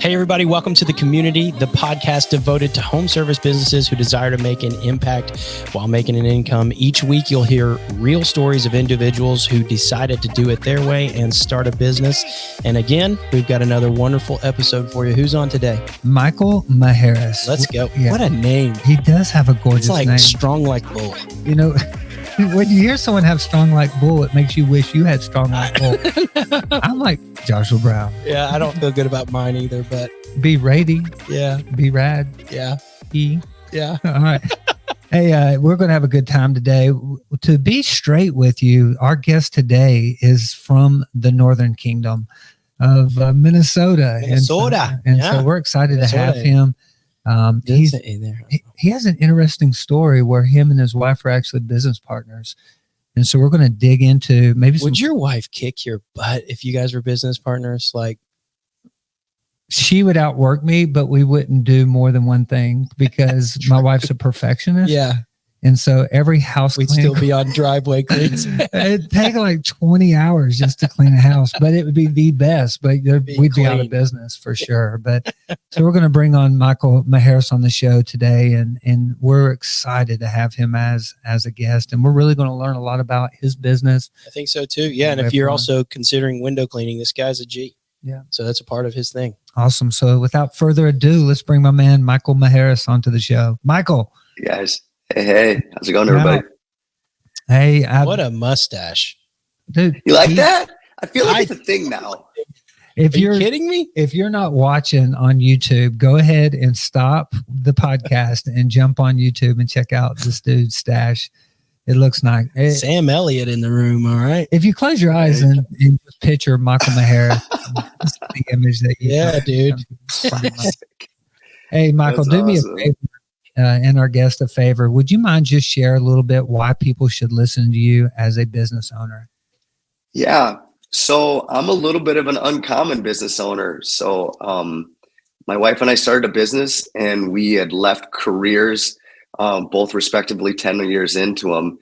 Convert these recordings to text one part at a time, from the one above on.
Hey, everybody, welcome to The Community, the podcast devoted to home service businesses who desire to make an impact while making an income. Each week, you'll hear real stories of individuals who decided to do it their way and start a business. And again, we've got another wonderful episode for you. Who's on today? Michael Maharas. Let's go. Yeah. What a name. He does have a gorgeous name. It's strong like bull. You know, when you hear someone have strong like bull, it makes you wish you had strong like bull. I'm like Joshua Brown. Yeah, I don't feel good about mine either, but be ready. Yeah. Be rad. Yeah. Yeah. All right. Hey, we're going to have a good time today. To be straight with you, our guest today is from the Northern Kingdom of Minnesota. And so we're excited to have him. He has an interesting story where him and his wife are actually business partners. And so we're going to dig into maybe Would your wife kick your butt if you guys were business partners? Like, she would outwork me, but we wouldn't do more than one thing because my wife's a perfectionist. Yeah. And so every house we'd still be on driveway cleans. It'd take like 20 hours just to clean a house, but it would be the best, but we'd be out of business for sure. But so we're going to bring on Michael Maharas on the show today. And we're excited to have him as a guest. And we're really going to learn a lot about his business. I think so too. Yeah. And if you're also considering window cleaning, this guy's a G. Yeah. So that's a part of his thing. Awesome. So without further ado, let's bring my man, Michael Maharas, onto the show. Michael. You guys. Hey, how's it going, everybody? Hey, what a mustache, dude! You like that? I feel like it's a thing now. If you're kidding me, if you're not watching on YouTube, go ahead and stop the podcast and jump on YouTube and check out this dude's stash. It looks nice. Sam Elliott in the room. All right. If you close your eyes and just picture Michael Maharas, the image that you dude. Hey, Michael, do me a favor. And our guest a favor. Would you mind just share a little bit why people should listen to you as a business owner? Yeah. So I'm a little bit of an uncommon business owner. So my wife and I started a business and we had left careers, both respectively 10 years into them,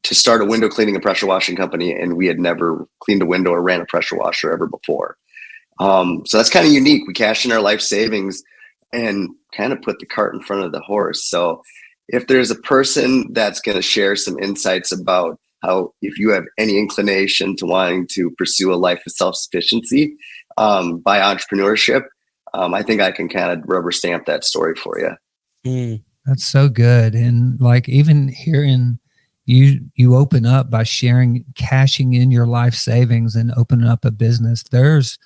to start a window cleaning and pressure washing company. And we had never cleaned a window or ran a pressure washer ever before. So that's kind of unique. We cashed in our life savings and kind of put the cart in front of the horse. So if there's a person that's going to share some insights about how, if you have any inclination to wanting to pursue a life of self-sufficiency by entrepreneurship, I think I can kind of rubber stamp that story for you. That's so good. And like, even hearing you open up by cashing in your life savings and opening up a business, there's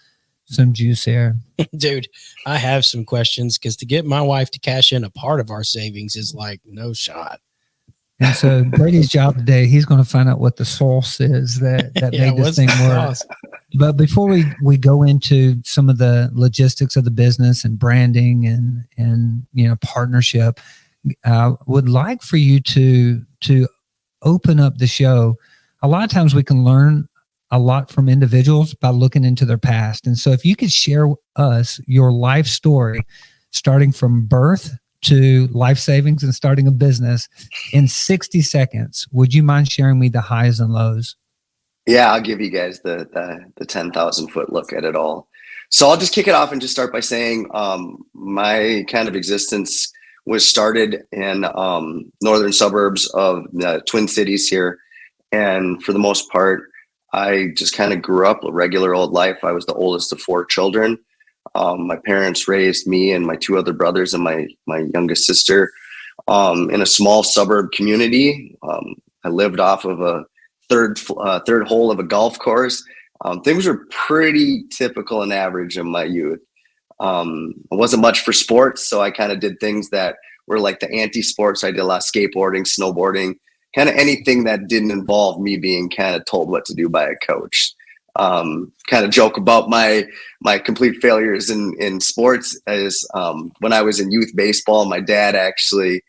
some juice here. Dude, I have some questions because to get my wife to cash in a part of our savings is like no shot. And so Brady's job today, he's going to find out what the source is that made this thing work. But before we go into some of the logistics of the business and branding and partnership, would like for you to open up the show. A lot of times we can learn a lot from individuals by looking into their past. And so if you could share us your life story, starting from birth to life savings and starting a business in 60 seconds, would you mind sharing me the highs and lows? Yeah, I'll give you guys the 10,000 foot look at it all. So I'll just kick it off and just start by saying my kind of existence was started in northern suburbs of the Twin Cities here. And for the most part, I just kind of grew up a regular old life. I was the oldest of 4 children. My parents raised me and my 2 other brothers and my youngest sister in a small suburb community. I lived off of a third hole of a golf course. Things were pretty typical and average in my youth. I wasn't much for sports, so I kind of did things that were like the anti-sports. I did a lot of skateboarding, snowboarding, kind of anything that didn't involve me being kind of told what to do by a coach. Kind of joke about my complete failures in sports is when I was in youth baseball, my dad actually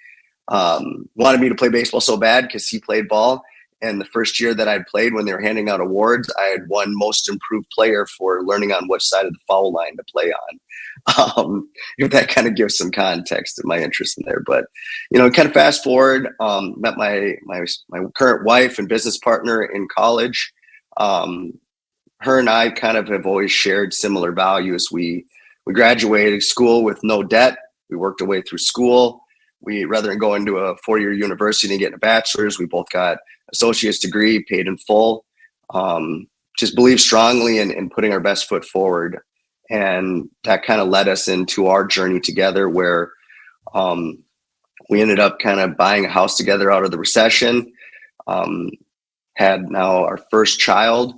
wanted me to play baseball so bad because he played ball. And the first year that I'd played, when they were handing out awards, I had won most improved player for learning on which side of the foul line to play on. If that kind of gives some context to my interest in there. But, kind of fast forward, met my current wife and business partner in college. Her and I kind of have always shared similar values. We we graduated school with no debt. We worked our way through school. Rather than going to a 4-year university and getting a bachelor's, we both got associate's degree, paid in full. Just believe strongly in putting our best foot forward. And that kind of led us into our journey together, where we ended up kind of buying a house together out of the recession. Had now our first child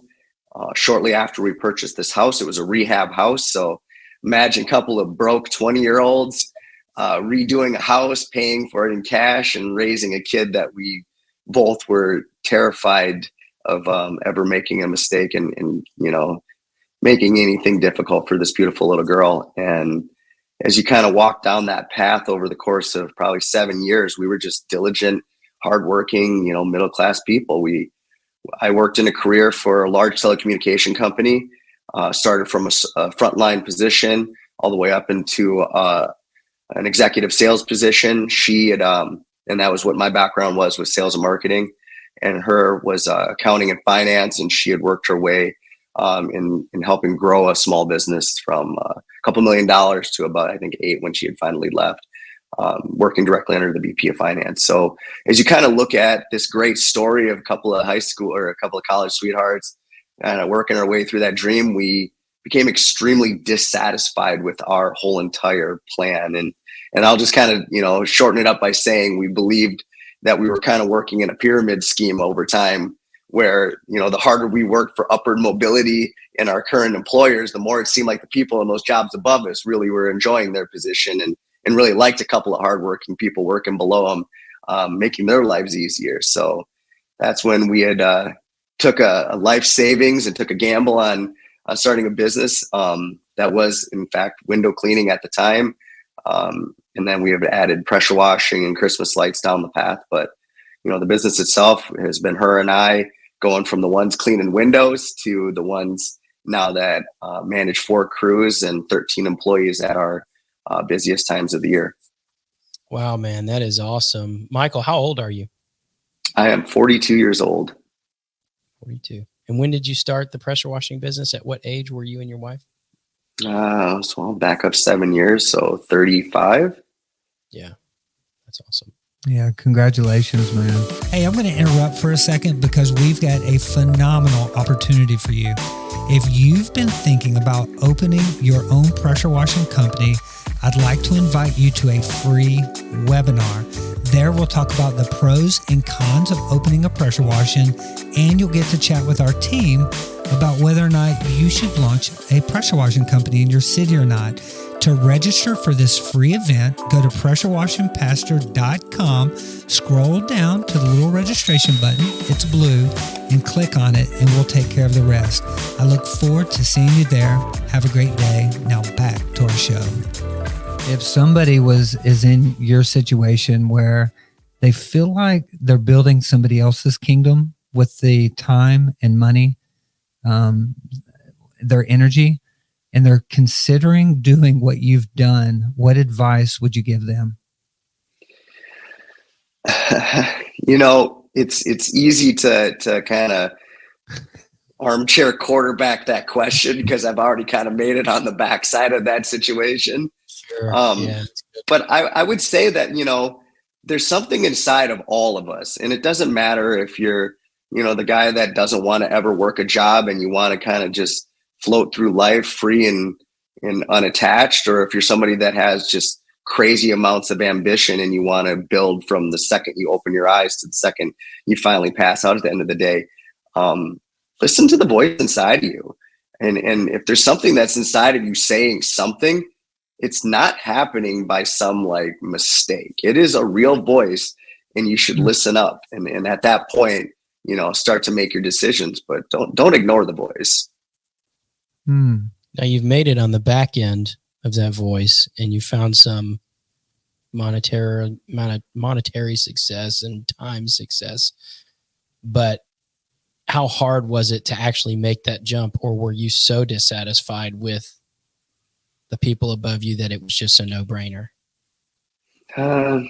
shortly after we purchased this house. It was a rehab house. So imagine a couple of broke 20-year-olds redoing a house, paying for it in cash, and raising a kid that we both were terrified of ever making a mistake and making anything difficult for this beautiful little girl. And as you kind of walk down that path over the course of probably 7 years, we were just diligent, hardworking, middle-class people. I worked in a career for a large telecommunication company, started from a frontline position all the way up into an executive sales position. She had, and that was what my background was sales and marketing, and her was accounting and finance. And she had worked her way in helping grow a small business from a couple $1 million to about, I think, 8 when she had finally left, working directly under the VP of finance. So as you kind of look at this great story of a couple of high school or a couple of college sweethearts kind of working our way through that dream, we became extremely dissatisfied with our whole entire plan. And I'll just kind of, shorten it up by saying we believed that we were kind of working in a pyramid scheme over time, where, the harder we worked for upward mobility in our current employers, the more it seemed like the people in those jobs above us really were enjoying their position and really liked a couple of hardworking people working below them, making their lives easier. So that's when we had took a life savings and took a gamble on starting a business that was, in fact, window cleaning at the time. And then we have added pressure washing and Christmas lights down the path. But, the business itself has been her and I going from the ones cleaning windows to the ones now that manage 4 crews and 13 employees at our busiest times of the year. Wow, man, that is awesome. Michael, how old are you? I am 42 years old. 42. And when did you start the pressure washing business? At what age were you and your wife? So I'll back up 7 years, so 35. Yeah, that's awesome. Yeah, congratulations, man. Hey, I'm going to interrupt for a second because we've got a phenomenal opportunity for you. If you've been thinking about opening your own pressure washing company, I'd like to invite you to a free webinar. There we'll talk about the pros and cons of opening a pressure washing, and you'll get to chat with our team about whether or not you should launch a pressure washing company in your city or not. To register for this free event, go to pressurewashingpastor.com, scroll down to the little registration button, it's blue, and click on it, and we'll take care of the rest. I look forward to seeing you there. Have a great day. Now back to our show. If somebody is in your situation where they feel like they're building somebody else's kingdom with the time and money, their energy, and they're considering doing what you've done, what advice would you give them? It's easy to kind of armchair quarterback that question because I've already kind of made it on the backside of that situation. Sure. But I would say that, there's something inside of all of us, and it doesn't matter if you're, the guy that doesn't want to ever work a job and you want to kind of just float through life free and unattached, or if you're somebody that has just crazy amounts of ambition and you want to build from the second you open your eyes to the second you finally pass out at the end of the day. Listen to the voice inside of you. And if there's something that's inside of you saying something, it's not happening by some mistake. It is a real voice, and you should listen up. And at that point, start to make your decisions, but don't ignore the voice. Now you've made it on the back end of that voice, and you found some monetary success and time success. But how hard was it to actually make that jump, or were you so dissatisfied with the people above you that it was just a no-brainer? The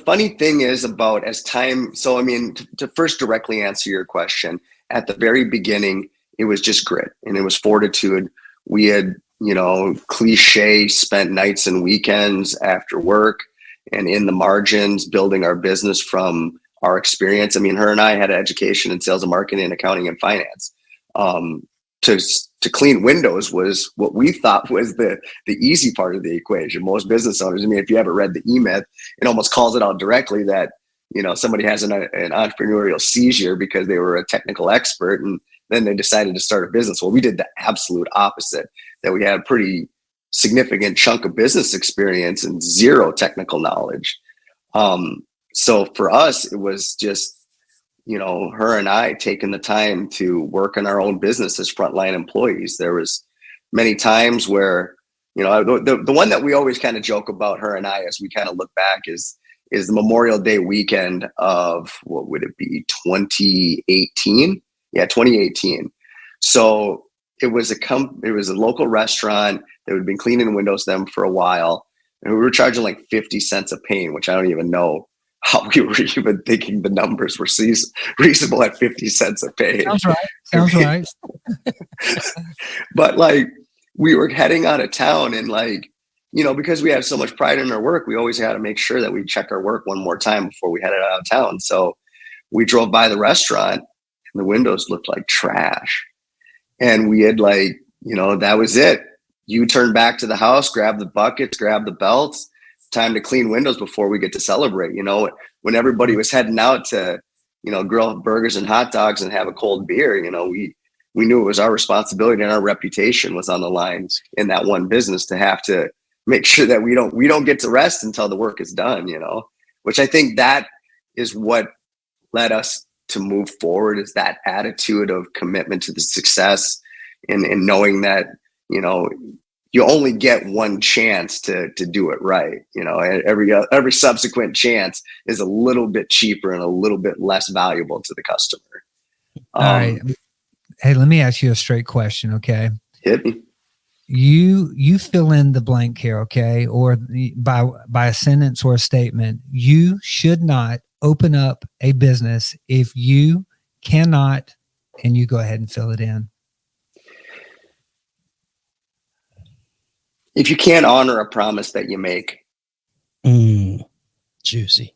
funny thing is about as time. So, to first directly answer your question, at the very beginning, it was just grit and it was fortitude. We had, cliche, spent nights and weekends after work and in the margins building our business from our experience. I mean, her and I had an education in sales and marketing and accounting and finance. To clean windows was what we thought was the easy part of the equation. Most business owners, I mean, if you ever read the E-Myth, it almost calls it out directly that, somebody has an entrepreneurial seizure because they were a technical expert and then they decided to start a business. Well, we did the absolute opposite, that we had a pretty significant chunk of business experience and zero technical knowledge. So for us, it was just, her and I taking the time to work in our own business as frontline employees. There was many times where, the one that we always kind of joke about, her and I, as we kind of look back, is the Memorial Day weekend of, what would it be, 2018? Yeah, 2018. So it was a local restaurant that had been cleaning windows them for a while, and we were charging like 50 cents a pane, which I don't even know how we were even thinking the numbers were reasonable at 50 cents a pane. Sounds right. But like, we were heading out of town, and like, because we have so much pride in our work, we always had to make sure that we check our work one more time before we headed out of town. So we drove by the restaurant and the windows looked like trash. And we had like, that was it. You turn back to the house, grab the buckets, grab the belts, time to clean windows before we get to celebrate. When everybody was heading out to, grill burgers and hot dogs and have a cold beer, we knew it was our responsibility and our reputation was on the line in that one business to have to make sure that we don't get to rest until the work is done, which I think that is what led us to move forward, is that attitude of commitment to the success and knowing that, you only get one chance to do it right. Every subsequent chance is a little bit cheaper and a little bit less valuable to the customer. All right. Hey, let me ask you a straight question. Okay. Hit me. You fill in the blank here. Okay. Or by a sentence or a statement. You should not open up a business if you cannot, and you go ahead and fill it in. If you can't honor a promise that you make. Juicy.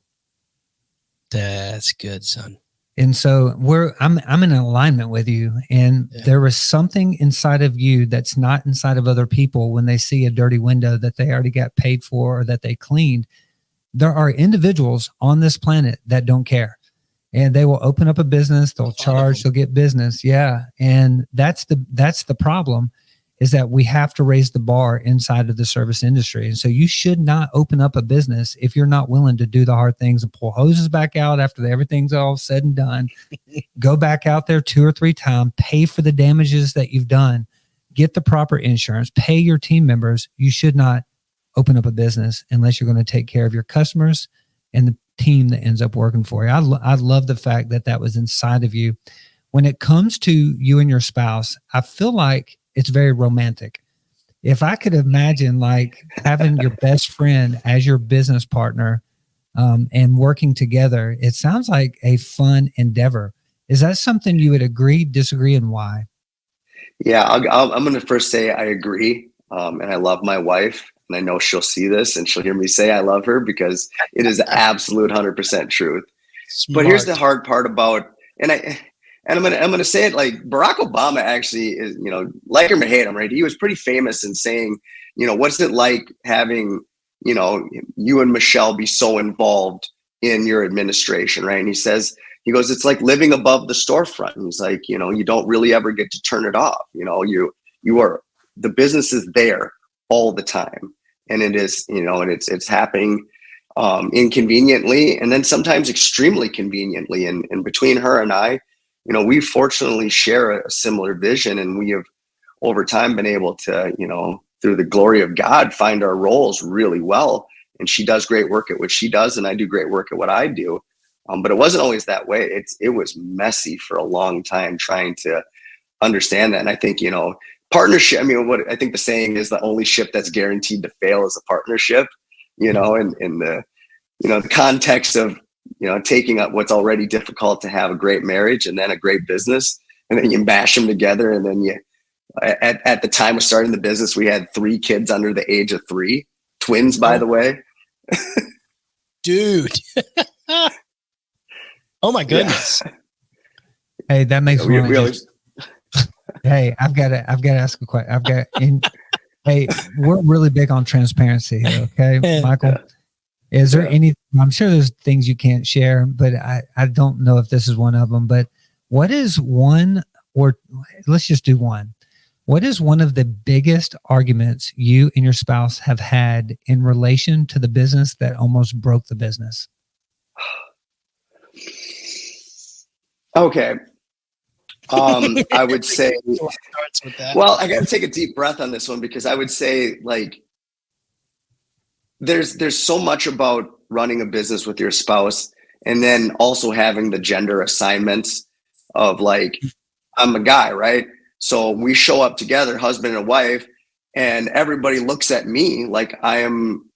That's good, son. And so I'm in alignment with you. And there was something inside of you that's not inside of other people when they see a dirty window that they already got paid for or that they cleaned. There are individuals on this planet that don't care. And they will open up a business, they'll charge, they'll get business. Yeah. And that's the problem, is that we have to raise the bar inside of the service industry. And so you should not open up a business if you're not willing to do the hard things and pull hoses back out after everything's all said and done. Go back out there 2 or 3 times, pay for the damages that you've done, get the proper insurance, pay your team members. You should not open up a business unless you're going to take care of your customers and the team that ends up working for you. I love the fact that was inside of you. When it comes to you and your spouse, I feel like it's very romantic. If I could imagine like having your best friend as your business partner and working together, it sounds like a fun endeavor. Is that something you would agree, disagree, and why? Yeah, I'm going to first say I agree. And I love my wife, and I know she'll see this and she'll hear me say I love her, because it is absolute 100% truth. Smart. But here's the hard part about, and I'm gonna say it like Barack Obama actually is, like him or hate him, right? He was pretty famous in saying, what's it like having, you and Michelle be so involved in your administration, right? And he goes, it's like living above the storefront. And he's like, you don't really ever get to turn it off. The business is there all the time, and it is, and it's happening inconveniently, and then sometimes extremely conveniently. And between her and I, we fortunately share a similar vision, and we have over time been able to, through the glory of God, find our roles really well. And she does great work at what she does, and I do great work at what I do. But it wasn't always that way. It was messy for a long time trying to understand that. And I think, partnership, what I think the saying is, the only ship that's guaranteed to fail is a partnership, in the, the context of, taking up what's already difficult to have a great marriage and then a great business, and then you mash them together, and then you at the time of starting the business, we had 3 kids under the age of 3, twins, by the way. Dude. Oh my goodness. Yeah. Hey, that makes me really. Hey, I've got to ask a question. Hey, we're really big on transparency here. Okay, Michael, is there any, I'm sure there's things you can't share, but I don't know if this is one of them, but what is one, or let's just do one. What is one of the biggest arguments you and your spouse have had in relation to the business that almost broke the business? Okay. I would say, well, I got to take a deep breath on this one, because I would say, like, there's so much about running a business with your spouse, and then also having the gender assignments of, like, I'm a guy, right? So we show up together, husband and wife, and everybody looks at me like I am,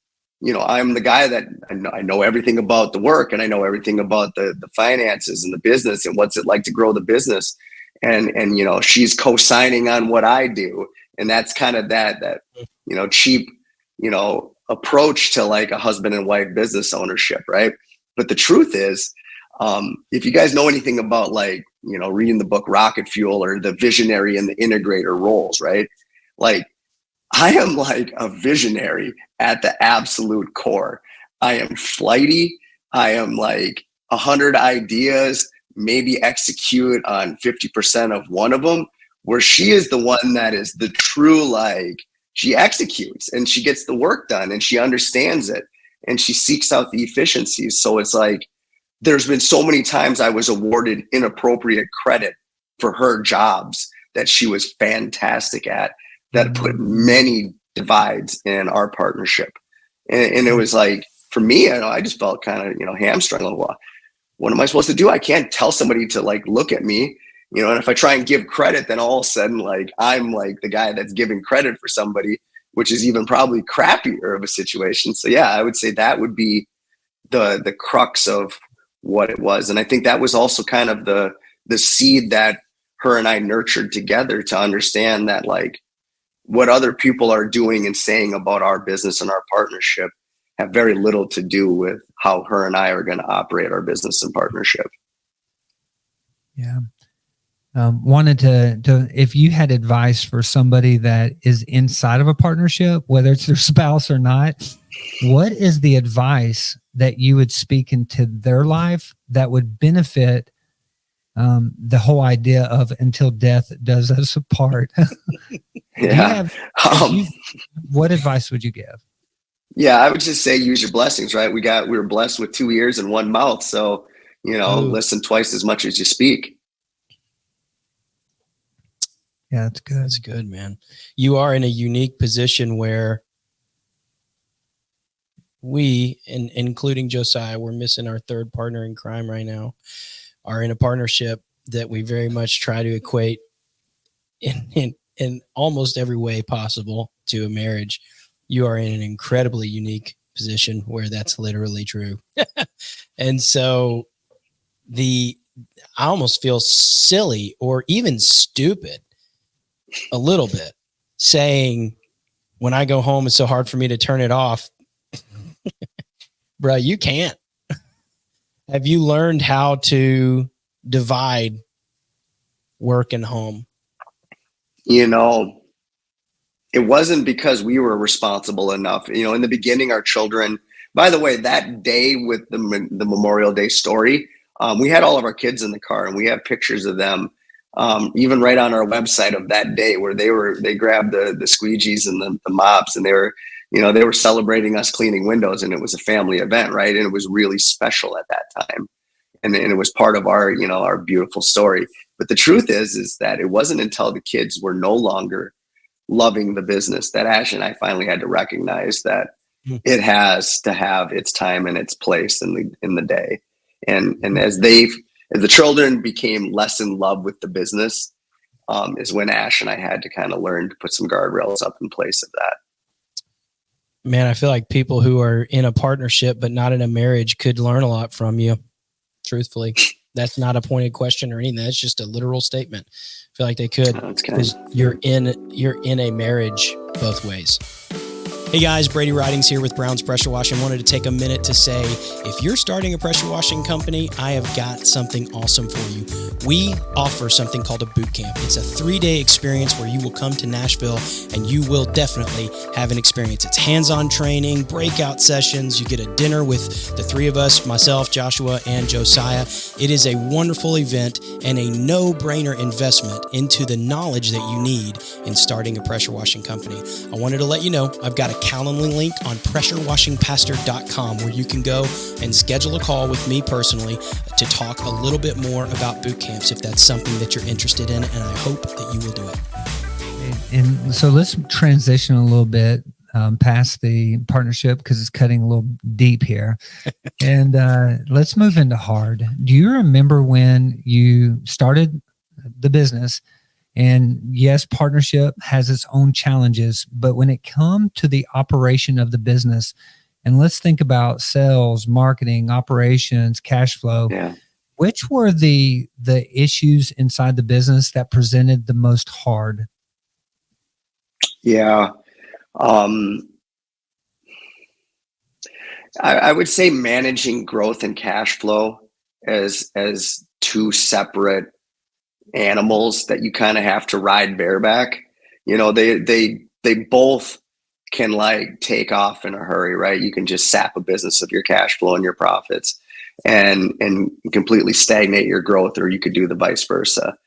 I'm the guy that I know everything about the work, and I know everything about the finances and the business and what's it like to grow the business. And she's co-signing on what I do. And that's kind of that cheap, approach to like a husband and wife business ownership. Right. But the truth is, if you guys know anything about, like, reading the book Rocket Fuel, or the visionary and the integrator roles, right? Like, I am like a visionary at the absolute core. I am flighty. I am like 100 ideas, maybe execute on 50% of one of them, where she is the one that is the true, like, she executes and she gets the work done and she understands it and she seeks out the efficiencies. So it's like, there's been so many times I was awarded inappropriate credit for her jobs that she was fantastic at, that put many divides in our partnership. And it was like, for me, I just felt kind of, hamstrung. Like, well, what am I supposed to do? I can't tell somebody to, like, look at me, and if I try and give credit, then all of a sudden, like, I'm like the guy that's giving credit for somebody, which is even probably crappier of a situation. So yeah, I would say that would be the crux of what it was. And I think that was also kind of the seed that her and I nurtured together, to understand that, like, what other people are doing and saying about our business and our partnership have very little to do with how her and I are going to operate our business in partnership. Yeah. Wanted to, if you had advice for somebody that is inside of a partnership, whether it's their spouse or not, what is the advice that you would speak into their life that would benefit the whole idea of until death does us apart? Yeah. What advice would you give? Yeah, I would just say use your blessings, right? We were blessed with 2 ears and 1 mouth. So, listen twice as much as you speak. Yeah, that's good. That's good, man. You are in a unique position where we, including Josiah, we're missing our third partner in crime right now, are in a partnership that we very much try to equate in almost every way possible to a marriage. You are in an incredibly unique position where that's literally true. And so I almost feel silly or even stupid a little bit saying, when I go home, it's so hard for me to turn it off. Bro, you can't. Have you learned how to divide work and home? It wasn't because we were responsible enough. In the beginning, our children, by the way, that day with the Memorial Day story, we had all of our kids in the car, and we have pictures of them, even right on our website, of that day where they grabbed the squeegees and the mops, and they were celebrating us cleaning windows, and it was a family event, right? And it was really special at that time. And it was part of our, our beautiful story. But the truth is that it wasn't until the kids were no longer loving the business that Ash and I finally had to recognize that it has to have its time and its place in the day. And as the children became less in love with the business, is when Ash and I had to kind of learn to put some guardrails up in place of that. Man, I feel like people who are in a partnership but not in a marriage could learn a lot from you, truthfully. That's not a pointed question or anything. That's just a literal statement. I feel like they could, because you're in a marriage both ways. Hey guys, Brady Ridings here with Brown's Pressure Washing. Wanted to take a minute to say, if you're starting a pressure washing company, I have got something awesome for you. We offer something called a boot camp. It's a 3-day experience where you will come to Nashville and you will definitely have an experience. It's hands-on training, breakout sessions. You get a dinner with the three of us, myself, Joshua, and Josiah. It is a wonderful event and a no-brainer investment into the knowledge that you need in starting a pressure washing company. I wanted to let you know I've got a Calendly link on pressurewashingpastor.com where you can go and schedule a call with me personally to talk a little bit more about boot camps if that's something that you're interested in, and I hope that you will do it. And so let's transition a little bit past the partnership because it's cutting a little deep here. And let's move into hard. Do you remember when you started the business? And yes, partnership has its own challenges, but when it comes to the operation of the business, and let's think about sales, marketing, operations, cash flow, which were the issues inside the business that presented the most hard? Yeah. I would say managing growth and cash flow as two separate animals that you kind of have to ride bareback. You know, they both can like take off in a hurry, right? You can just sap a business of your cash flow and your profits and completely stagnate your growth, or you could do the vice versa.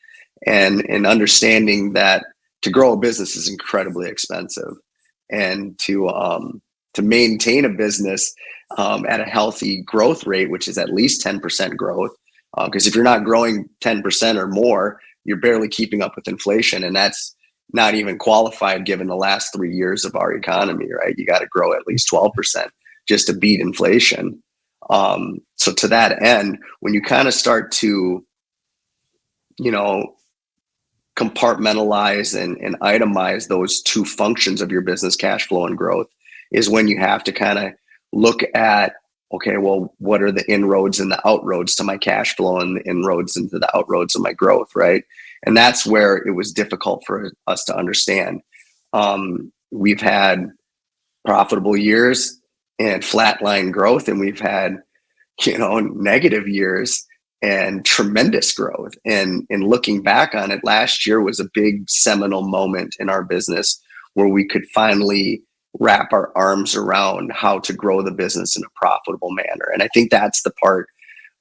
And understanding that to grow a business is incredibly expensive, and to maintain a business at a healthy growth rate, which is at least 10% growth. Because if you're not growing 10% or more, you're barely keeping up with inflation. And that's not even qualified given the last 3 years of our economy, right? You got to grow at least 12% just to beat inflation. So to that end, when you kind of start to, you know, compartmentalize and itemize those two functions of your business, cash flow and growth, is when you have to kind of look at, okay, well, what are the inroads and the outroads to my cash flow and the inroads into the outroads of my growth, right? And that's where it was difficult for us to understand. We've had profitable years and flatline growth, and we've had, you know, negative years and tremendous growth. And looking back on it, last year was a big seminal moment in our business where we could finally wrap our arms around how to grow the business in a profitable manner. And I think that's the part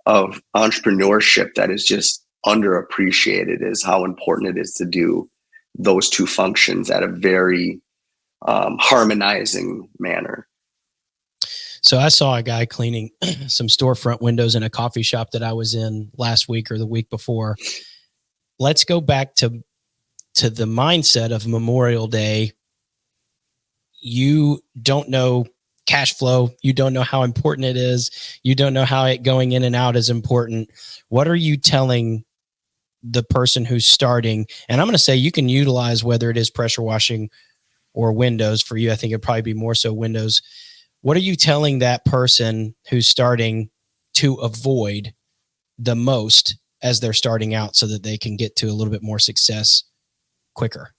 of entrepreneurship that is just underappreciated, is how important it is to do those two functions at a very harmonizing manner. So I saw a guy cleaning some storefront windows in a coffee shop that I was in last week or the week before. Let's go back to the mindset of Memorial Day. You don't know cash flow. You don't know how important it is. You don't know how it going in and out is important. What are you telling the person who's starting? And I'm going to say you can utilize whether it is pressure washing or windows. For you, I think it'd probably be more so windows. What are you telling that person who's starting to avoid the most as they're starting out so that they can get to a little bit more success quicker?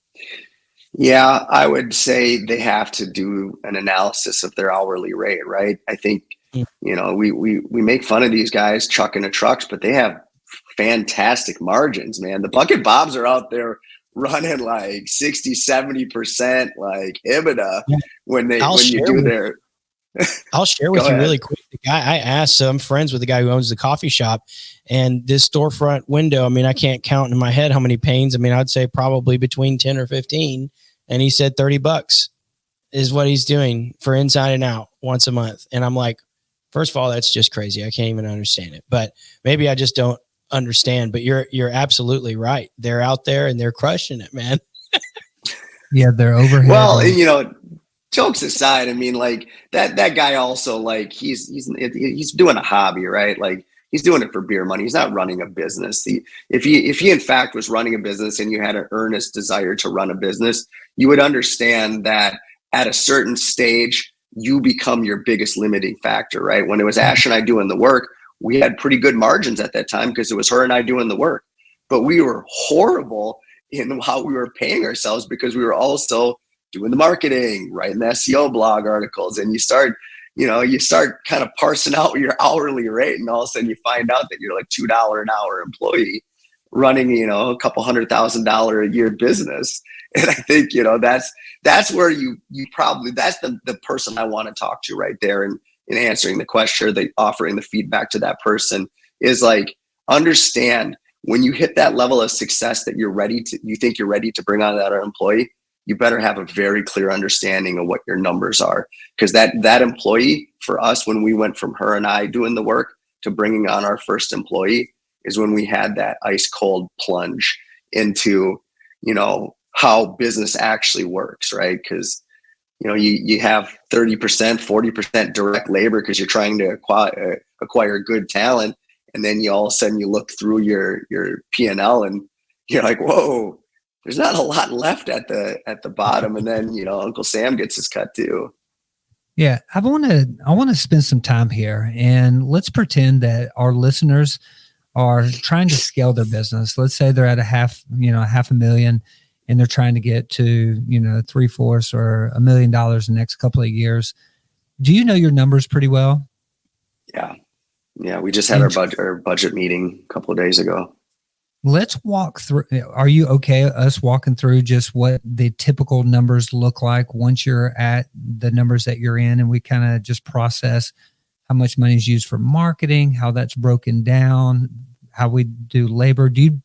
Yeah, I would say they have to do an analysis of their hourly rate, right? I think, you know, we make fun of these guys trucking the trucks, but they have fantastic margins, man. The bucket bobs are out there running like 60, 70% like EBITDA when you do their... I'll share with you really quick. The guy I asked, I'm friends with the guy who owns the coffee shop, and this storefront window, I mean, I can't count in my head how many panes. I mean, I'd say probably between 10 or 15. And he said $30 is what he's doing for inside and out once a month. And I'm like, first of all, that's just crazy. I can't even understand it, but maybe I just don't understand. But you're absolutely right. They're out there and they're crushing it, man. Yeah, they're overhead. Well, you know, jokes aside, I mean, like that guy also, like he's doing a hobby, right? Like he's doing it for beer money. He's not running a business. If he in fact was running a business and you had an earnest desire to run a business, you would understand that at a certain stage, you become your biggest limiting factor, right? When it was Ash and I doing the work, we had pretty good margins at that time because it was her and I doing the work. But we were horrible in how we were paying ourselves because we were also doing the marketing, writing the SEO blog articles. And you start kind of parsing out your hourly rate, and all of a sudden you find out that you're like $2 an hour employee running, a couple $100,000 a year business. And I think, that's where you probably, that's the person I want to talk to right there. And in answering the question, offering the feedback to that person is like, understand when you hit that level of success that you think you're ready to bring on that employee, you better have a very clear understanding of what your numbers are. Because that employee, for us, when we went from her and I doing the work to bringing on our first employee, is when we had that ice cold plunge into, how business actually works, right? Because, you have 30%, 40% direct labor because you're trying to acquire good talent. And then all of a sudden you look through your P&L and you're like, whoa, there's not a lot left at the bottom. And then, Uncle Sam gets his cut too. Yeah. I want to spend some time here, and let's pretend that our listeners are trying to scale their business. Let's say they're at $500,000 and they're trying to get to, 3/4 or $1 million in the next couple of years. Do you know your numbers pretty well? Yeah. Yeah. We just had our budget meeting a couple of days ago. Let's walk through. Are you okay us walking through just what the typical numbers look like once you're at the numbers that you're in, and we kind of just process how much money is used for marketing, how that's broken down, how we do labor? Do you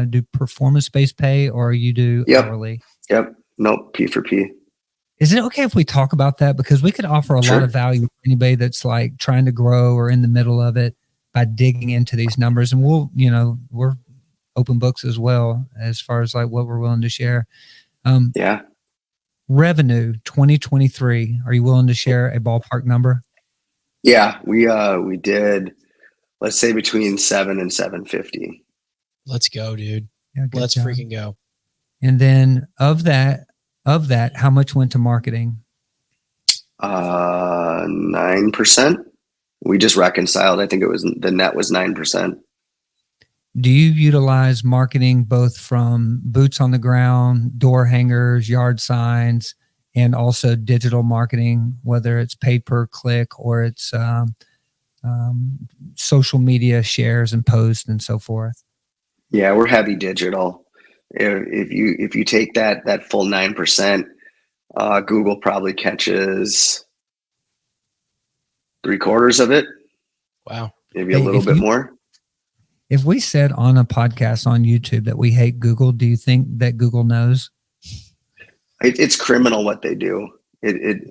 do performance-based pay, or you do hourly? Yep. Nope. P for P. Is it okay if we talk about that? Because we could offer a lot of value to anybody that's like trying to grow or in the middle of it by digging into these numbers. And we're open books as well as far as like what we're willing to share. Revenue 2023. Are you willing to share a ballpark number? Yeah, we did, let's say between 7 and 750. Let's go, dude. Yeah, Let's freaking go. And then of that, how much went to marketing? 9%. We just reconciled. I think the net was 9%. Do you utilize marketing both from boots on the ground, door hangers, yard signs, and also digital marketing, whether it's pay per click or it's social media shares and posts and so forth? Yeah, we're heavy digital. If you take that full 9%, Google probably catches 3/4 of it. Wow. Maybe a little bit more. If we said on a podcast on YouTube that we hate Google, do you think that Google knows? It's criminal what they do. It's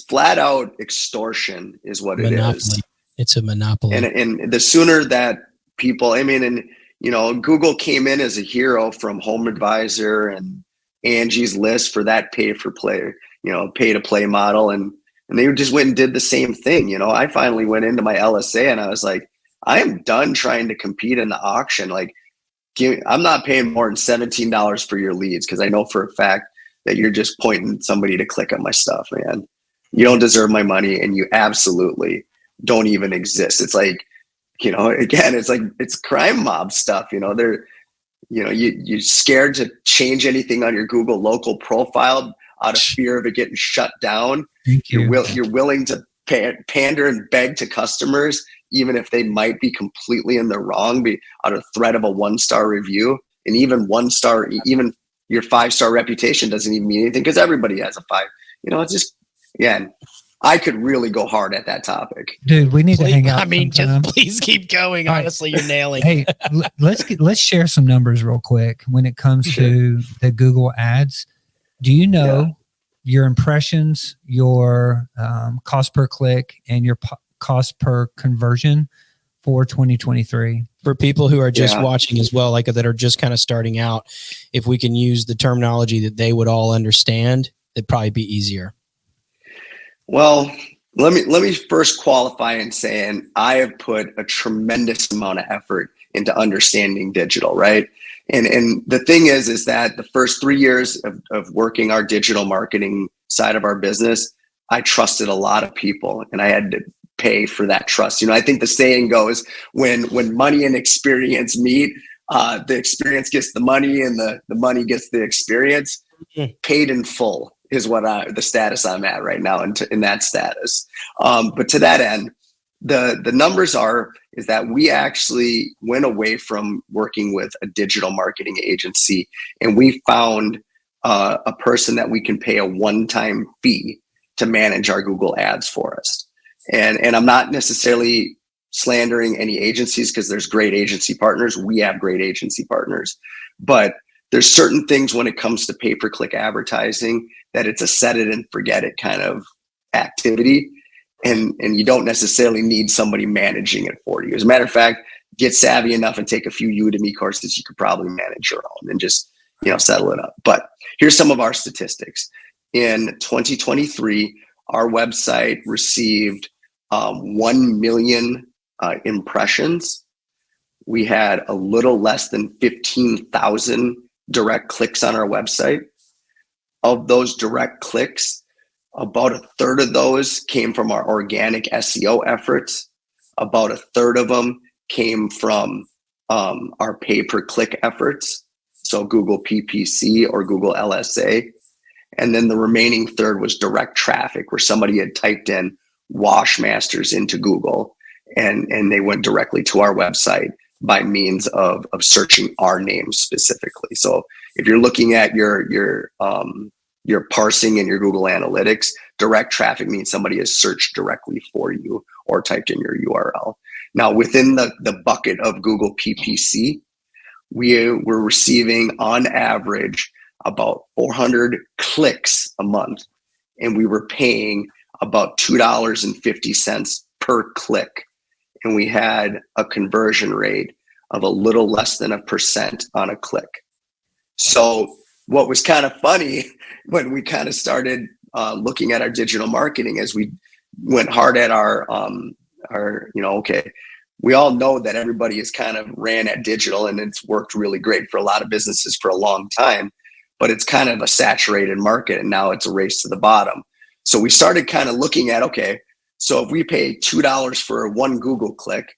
flat out extortion is what monopoly. It is. It's a monopoly. And the sooner that people, Google came in as a hero from Home Advisor and Angie's List for that pay to play model. And they just went and did the same thing. I finally went into my LSA and I was like, I am done trying to compete in the auction. Like, I'm not paying more than $17 for your leads because I know for a fact that you're just pointing somebody to click on my stuff, man. You don't deserve my money, and you absolutely don't even exist. It's like, again, it's crime mob stuff. You're scared to change anything on your Google local profile out of fear of it getting shut down. You're willing to pander and beg to customers, even if they might be completely in the wrong, out of threat of a 1-star review. And even 1-star, even your 5-star reputation doesn't even mean anything because everybody has a 5. It's just, again, I could really go hard at that topic. Dude, we need to hang out. Just please keep going. Honestly, you're nailing it. Hey, let's share some numbers real quick when it comes to the Google ads. Do you know your impressions, your cost per click, and your cost per conversion for 2023? For people who are just watching as well, like that are just kind of starting out, if we can use the terminology that they would all understand, it'd probably be easier. Well, let me first qualify in saying I have put a tremendous amount of effort into understanding digital, right? And the thing is that the first 3 years of working our digital marketing side of our business, I trusted a lot of people, and I had to pay for that trust. I think the saying goes, when money and experience meet, the experience gets the money, and the money gets the experience. Paid in full is what the status I'm at right now in that status. But to that end, the numbers is that we actually went away from working with a digital marketing agency, and we found a person that we can pay a one-time fee to manage our Google ads for us. And I'm not necessarily slandering any agencies, because there's great agency partners. We have great agency partners, but there's certain things when it comes to pay-per-click advertising that it's a set it and forget it kind of activity. And you don't necessarily need somebody managing it for you. As a matter of fact, get savvy enough and take a few Udemy courses. You could probably manage your own and just, settle it up. But here's some of our statistics. In 2023, our website received 1 million impressions. We had a little less than 15,000 direct clicks on our website. Of those direct clicks, about a third of those came from our organic SEO efforts. About a third of them came from our pay-per-click efforts, so Google PPC or Google LSA. And then the remaining third was direct traffic, where somebody had typed in Washmasters into Google, and they went directly to our website by means of searching our name specifically. So if you're looking at your parsing in your Google Analytics, direct traffic means somebody has searched directly for you or typed in your URL. Now, within the bucket of Google PPC, we were receiving on average about 400 clicks a month, and we were paying about $2.50 per click. And we had a conversion rate of a little less than 1% on a click. So what was kind of funny when we kind of started looking at our digital marketing, as we went hard at our okay, we all know that everybody has kind of ran at digital, and it's worked really great for a lot of businesses for a long time, but it's kind of a saturated market, and now it's a race to the bottom. So we started kind of looking at, okay, so if we pay $2 for one Google click,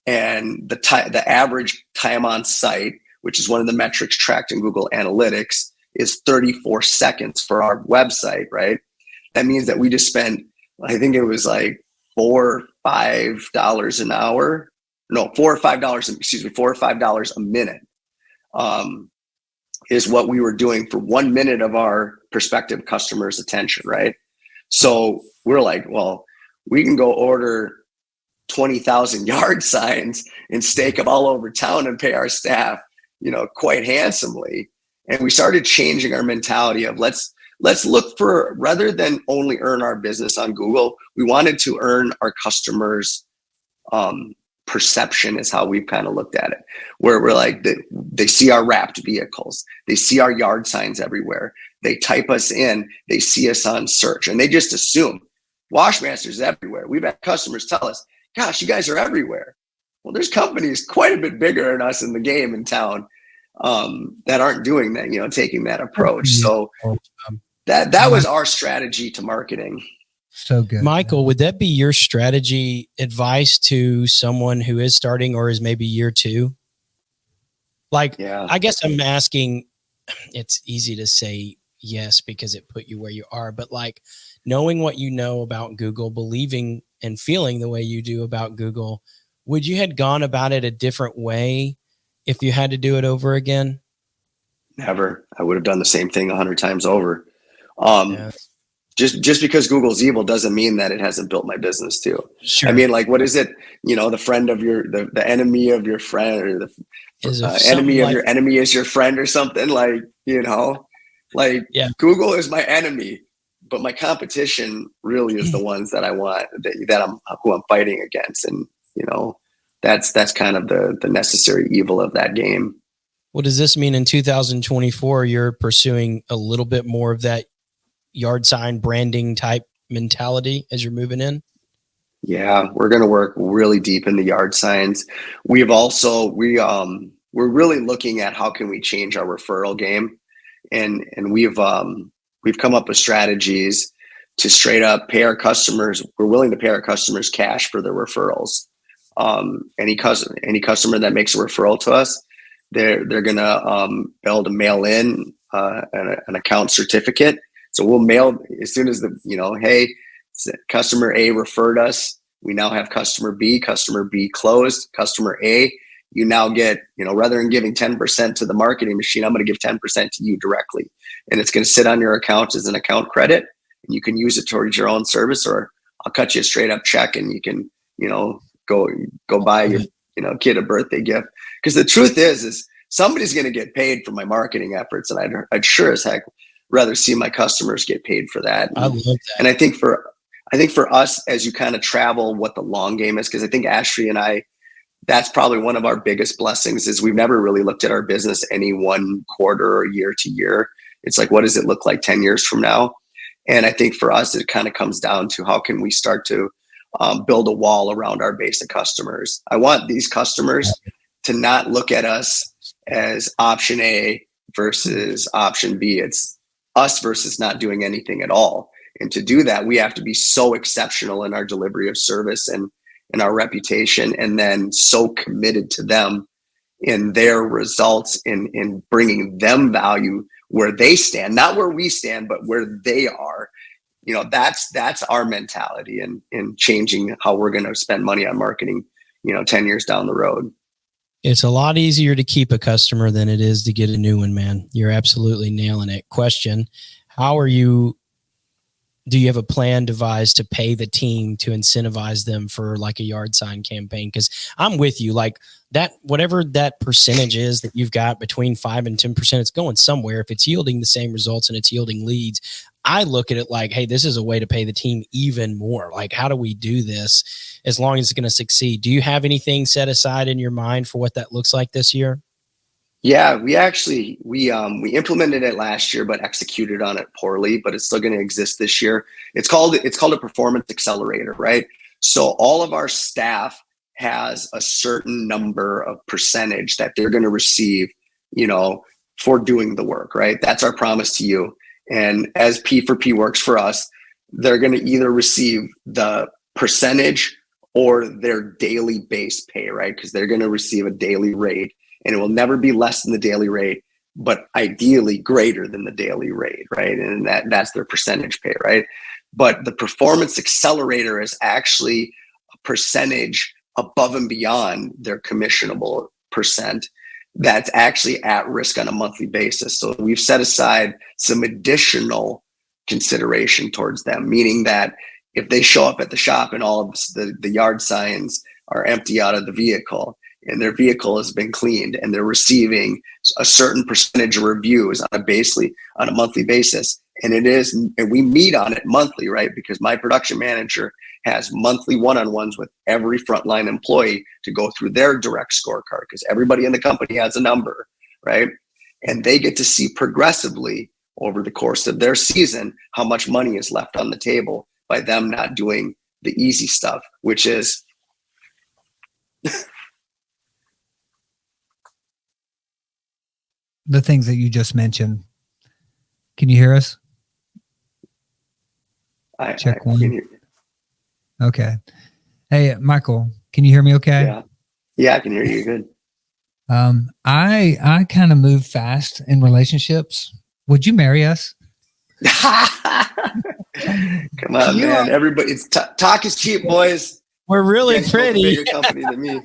and the average time on site, which is one of the metrics tracked in Google Analytics, is 34 seconds for our website, right? That means that we just spent, I think it was like $4 or $5 an hour. No, $4 or $5 a minute is what we were doing for 1 minute of our prospective customers' attention, right? So we're like, well, we can go order 20,000 yard signs and stake them all over town and pay our staff, quite handsomely. And we started changing our mentality of let's look for, rather than only earn our business on Google, we wanted to earn our customers' perception, is how we've kind of looked at it, where we're like, they see our wrapped vehicles, they see our yard signs everywhere, they type us in, they see us on search, and they just assume Washmasters everywhere. We've had customers tell us, gosh, you guys are everywhere. Well, there's companies quite a bit bigger than us in the game in town that aren't doing that, taking that approach. So that was our strategy to marketing. So good. Michael, would that be your strategy advice to someone who is starting or is maybe year two? I guess I'm asking, it's easy to say yes because it put you where you are, but knowing what you know about Google, believing and feeling the way you do about Google, would you have gone about it a different way if you had to do it over again? Never. I would have done the same thing 100 times over. Just because Google's evil doesn't mean that it hasn't built my business too. Sure. I mean, what is it? the friend of the enemy of your friend, or the enemy of your enemy is your friend, or something Google is my enemy, but my competition really is the ones that I want, who I'm fighting against. And, that's kind of the necessary evil of that game. Well, does this mean in 2024, you're pursuing a little bit more of that yard sign branding type mentality as you're moving in? Yeah, we're going to work really deep in the yard signs. We're really looking at how can we change our referral game. And we've come up with strategies to straight up pay our customers. We're willing to pay our customers cash for their referrals. Any customer that makes a referral to us, they're gonna be able to mail in an account certificate. So we'll mail as soon as hey, customer A referred us. We now have customer B closed. Customer A, you now get, rather than giving 10% to the marketing machine, I'm going to give 10% to you directly, and it's going to sit on your account as an account credit, and you can use it towards your own service, or I'll cut you a straight up check, and you can, go buy your, kid a birthday gift. Because the truth is somebody's going to get paid for my marketing efforts, and I'd sure as heck rather see my customers get paid for that. I love that. And I think for us, as you kind of travel what the long game is, because I think Ashley and I, that's probably one of our biggest blessings, is we've never really looked at our business any one quarter or year to year. It's like, what does it look like 10 years from now? And I think for us, it kind of comes down to how can we start to build a wall around our base of customers. I want these customers to not look at us as option A versus option B. It's us versus not doing anything at all. And to do that, we have to be so exceptional in our delivery of service and in our reputation, and then so committed to them in their results, in bringing them value where they stand, not where we stand, but where they are. That's our mentality in changing how we're going to spend money on marketing, 10 years down the road. It's a lot easier to keep a customer than it is to get a new one, man. You're absolutely nailing it. Question: do you have a plan devised to pay the team to incentivize them for like a yard sign campaign? Because I'm with you, like that, whatever that percentage is that you've got between 5 and 10%, it's going somewhere. If it's yielding the same results and it's yielding leads, I look at it like, hey, this is a way to pay the team even more. Like, how do we do this as long as it's going to succeed? Do you have anything set aside in your mind for what that looks like this year? Yeah, we implemented it last year, but executed on it poorly, but it's still going to exist this year. It's called a performance accelerator, right? So all of our staff has a certain number of percentage that they're going to receive, for doing the work, right? That's our promise to you. And as P4P works for us, they're going to either receive the percentage or their daily base pay, right? Because they're going to receive a daily rate. And it will never be less than the daily rate, but ideally greater than the daily rate, right? And that's their percentage pay, right? But the performance accelerator is actually a percentage above and beyond their commissionable percent that's actually at risk on a monthly basis. So we've set aside some additional consideration towards them, meaning that if they show up at the shop and all of the yard signs are empty out of the vehicle, and their vehicle has been cleaned, and they're receiving a certain percentage of reviews on a monthly basis. And we meet on it monthly, right? Because my production manager has monthly one-on-ones with every frontline employee to go through their direct scorecard, because everybody in the company has a number, right? And they get to see progressively over the course of their season how much money is left on the table by them not doing the easy stuff, which is the things that you just mentioned. Can you hear us? Check one. Okay. Hey, Michael, can you hear me okay? Yeah, I can hear you good. I kind of move fast in relationships. Would you marry us? Come on, man. Everybody, talk is cheap, boys. We're really pretty. Bigger company than me.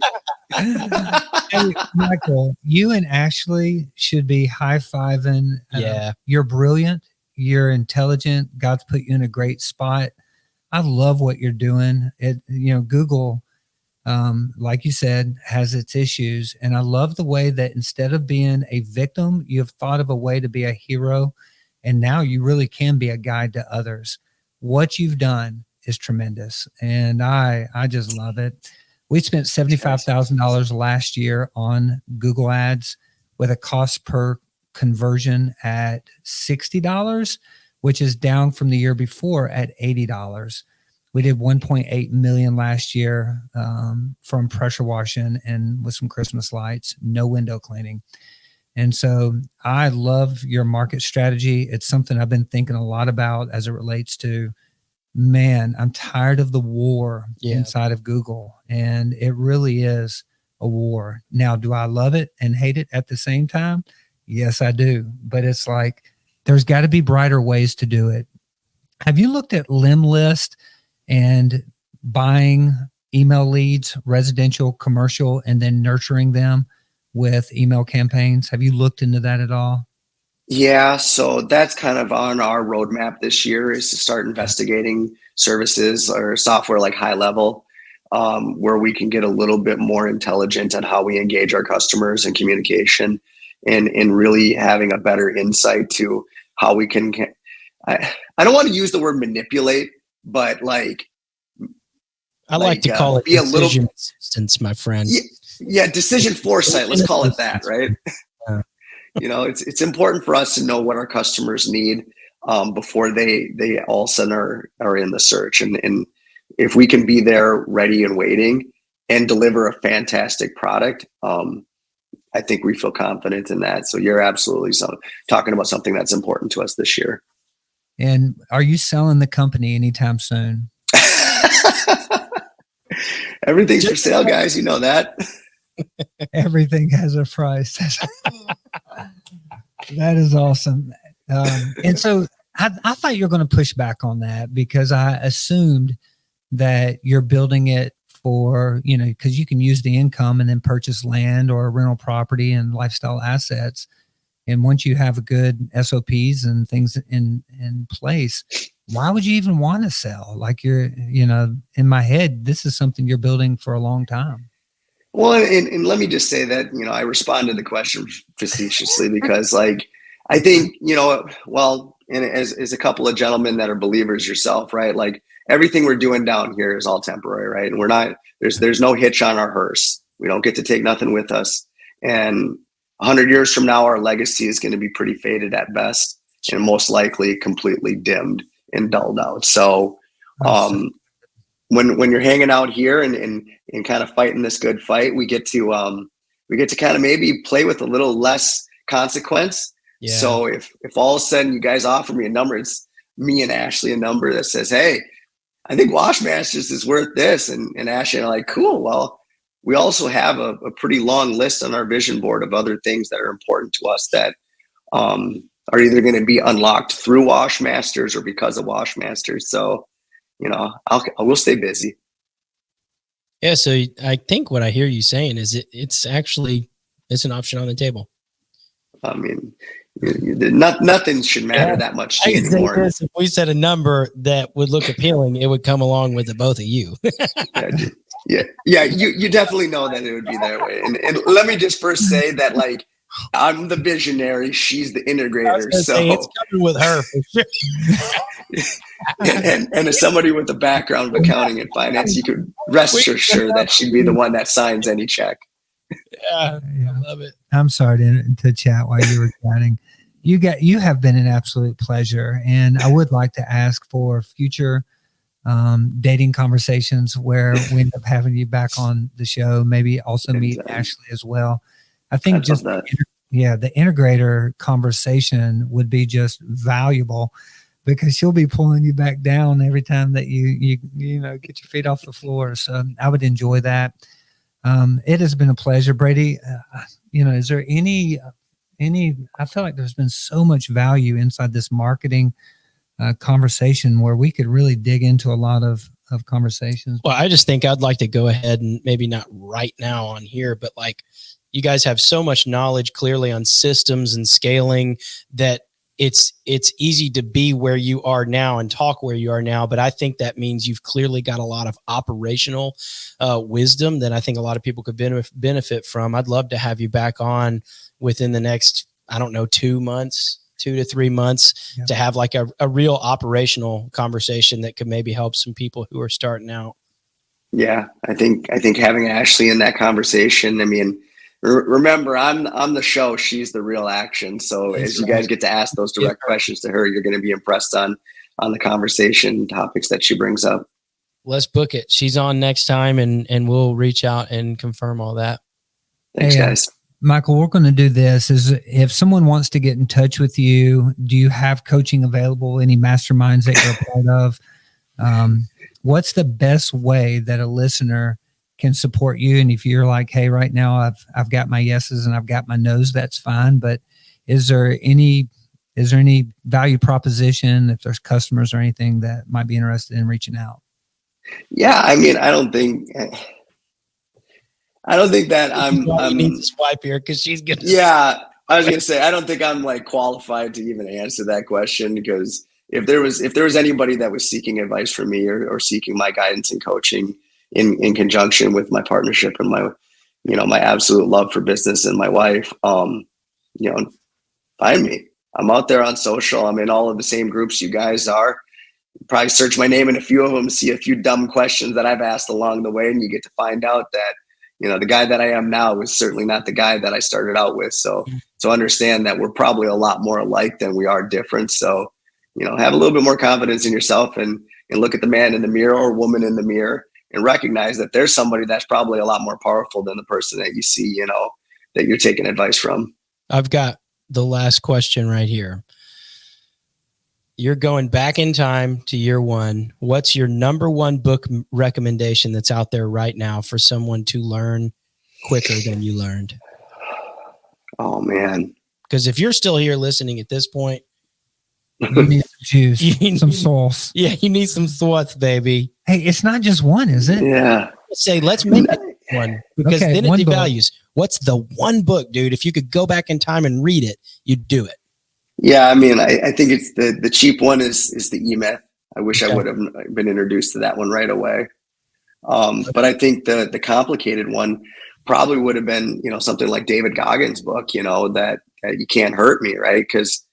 Hey, Michael, you and Ashley should be high-fiving. Yeah. You're brilliant. You're intelligent. God's put you in a great spot. I love what you're doing. Google, like you said, has its issues. And I love the way that instead of being a victim, you've thought of a way to be a hero. And now you really can be a guide to others. What you've done is tremendous. And I just love it. We spent $75,000 last year on Google Ads with a cost per conversion at $60, which is down from the year before at $80. We did 1.8 million last year from pressure washing and with some Christmas lights, no window cleaning. And so I love your market strategy. It's something I've been thinking a lot about as it relates to man, I'm tired of the war inside of Google. And it really is a war. Now, do I love it and hate it at the same time? Yes, I do. But it's like, there's got to be brighter ways to do it. Have you looked at Limlist and buying email leads, residential, commercial, and then nurturing them with email campaigns? Have you looked into that at all? Yeah, so that's kind of on our roadmap this year, is to start investigating services or software like High Level, where we can get a little bit more intelligent on how we engage our customers and communication, and really having a better insight to how we can, I don't want to use the word manipulate, but like, I like to call it be a little assistance, my friend. Yeah, decision foresight. Let's call it that, right? It's important for us to know what our customers need before they all of a sudden are in the search. And if we can be there ready and waiting and deliver a fantastic product, I think we feel confident in that. So you're absolutely talking about something that's important to us this year. And are you selling the company anytime soon? Everything's for sale, guys. You know that. Everything has a price. That is awesome. And so I thought you were going to push back on that, because I assumed that you're building it for, because you can use the income and then purchase land or rental property and lifestyle assets. And once you have a good SOPs and things in place, why would you even want to sell? Like, you're, in my head, this is something you're building for a long time. Well, and let me just say that, I responded to the question facetiously because, like, I think, and as a couple of gentlemen that are believers yourself, right? Like, everything we're doing down here is all temporary, right? And we're not, there's no hitch on our hearse. We don't get to take nothing with us. And 100 years from now, our legacy is going to be pretty faded at best, and most likely completely dimmed and dulled out. So, when you're hanging out here and kind of fighting this good fight, we get to kind of maybe play with a little less consequence. Yeah. So if all of a sudden you guys offer me a number, it's me and Ashley a number that says, hey, I think Washmasters is worth this. And Ashley and I are like, cool. Well, we also have a pretty long list on our vision board of other things that are important to us that are either going to be unlocked through Washmasters or because of Washmasters. So, we'll stay busy. Yeah. So I think what I hear you saying is it's an option on the table. I mean, nothing should matter that much to you anymore. If we said a number that would look appealing, it would come along with the both of you. Yeah. You definitely know that it would be that way. And let me just first say that, like, I'm the visionary. She's the integrator. So it's coming with her for sure. and as somebody with a background of accounting and finance, you could rest assured that she'd be the one that signs any check. Yeah, I love it. I'm sorry to chat while you were chatting. You have been an absolute pleasure, and I would like to ask for future dating conversations where we end up having you back on the show. Maybe also meet Ashley as well. I think the integrator conversation would be just valuable, because she'll be pulling you back down every time that you get your feet off the floor. So I would enjoy that. It has been a pleasure, Brady. Is there any, I feel like there's been so much value inside this marketing conversation where we could really dig into a lot of conversations. Well, I just think I'd like to go ahead and maybe not right now on here, but like, you guys have so much knowledge clearly on systems and scaling that it's easy to be where you are now and talk where you are now. But I think that means you've clearly got a lot of operational wisdom that I think a lot of people could benefit from. I'd love to have you back on within the next, 2 to 3 months to have like a real operational conversation that could maybe help some people who are starting out. Yeah, I think having Ashley in that conversation, I mean, remember, I'm the show. She's the real action. So as you guys get to ask those direct questions to her, you're going to be impressed on the conversation topics that she brings up. Let's book it. She's on next time, and we'll reach out and confirm all that. Thanks, guys. Michael, we're going to do this. Is if someone wants to get in touch with you, do you have coaching available? Any masterminds that you're a part of? What's the best way that a listener can support you? And if you're like, hey, right now I've got my yeses and I've got my nos, that's fine. But is there any value proposition, if there's customers or anything that might be interested in reaching out? Yeah, I mean, I don't think that I'm need to swipe here because she's gonna. Yeah, I was gonna say I don't think I'm like qualified to even answer that question, because if there was anybody that was seeking advice from me or seeking my guidance and coaching in conjunction with my partnership and my absolute love for business and my wife, find me. I'm out there on social. I'm in all of the same groups you guys are. Probably search my name in a few of them, see a few dumb questions that I've asked along the way, and you get to find out that the guy that I am now was certainly not the guy that I started out with. So understand that we're probably a lot more alike than we are different. So have a little bit more confidence in yourself and look at the man in the mirror or woman in the mirror and recognize that there's somebody that's probably a lot more powerful than the person that you see, that you're taking advice from. I've got the last question right here. You're going back in time to year one. What's your number one book recommendation that's out there right now for someone to learn quicker than you learned? Oh, man. Because if you're still here listening at this point, you need some juice, some sauce. Yeah, you need some sauce, baby. Hey, it's not just one, is it? Yeah. Let's make it one, because then it devalues. What's the one book, dude? If you could go back in time and read it, you'd do it. Yeah, I mean, I think it's the cheap one is the E-Myth. I wish I would have been introduced to that one right away. But I think the complicated one probably would have been, something like David Goggins' book, that You Can't Hurt Me, right? Because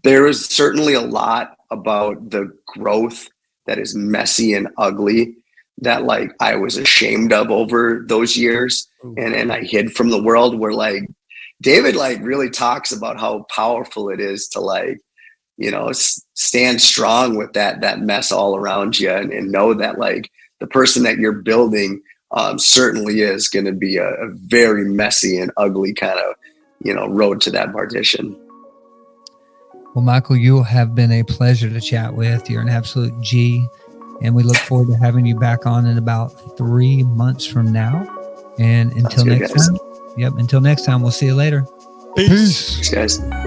there is certainly a lot about the growth that is messy and ugly that like I was ashamed of over those years, and I hid from the world, where like David like really talks about how powerful it is to like, stand strong with that mess all around you and know that like the person that you're building certainly is going to be a very messy and ugly kind of, road to that partition. Well, Michael, you have been a pleasure to chat with. You're an absolute G, and we look forward to having you back on in about 3 months from now. And until next time. Yep. Until next time, we'll see you later. Peace. Thanks, guys.